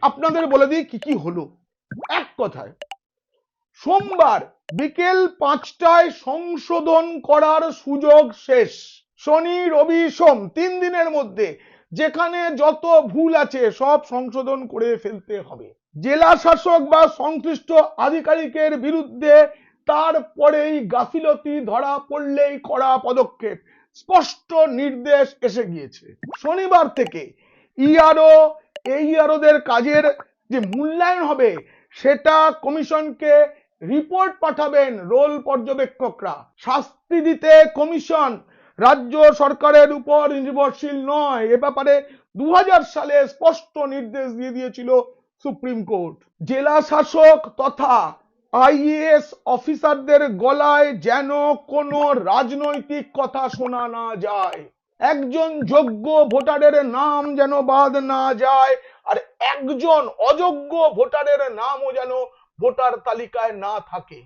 আপনাদের বলে দিই কি কি হলো। এক কথায়, সোমবার বিকেল 5টায় সংশোধন করার সুযোগ শেষ। শনি রবি সোম 3 দিনের মধ্যে যেখানে যত ভুল আছে সব সংশোধন করে ফেলতে হবে। জেলা শাসক বা সংশ্লিষ্ট আধিকারিকের বিরুদ্ধে তারপরেই গাফিলতি ধরা পড়লেই কড়া পদক্ষেপ, স্পষ্ট নির্দেশ এসে গিয়েছে। শনিবার থেকে ইআরও এইআরওদের কাজের যে মূল্যায়ন হবে সেটা কমিশনকে রিপোর্ট পাঠাবেন রোল পর্যবেক্ষকরা। শাস্তি দিতে কমিশন রাজ্য সরকারের উপর নির্ভরশীল নয়, এ ব্যাপারে 2000 সালে স্পষ্ট নির্দেশ দিয়ে দিয়েছিল সুপ্রিম কোর্ট। জেলা শাসক তথা আইএএস অফিসারদের গলায় যেন কোনো রাজনৈতিক কথা শোনা না যায়। একজন যোগ্য ভোটারের নাম যেন বাদ না যায়, আর একজন অযোগ্য ভোটারের নামও যেন ভোটার তালিকায় না থাকে।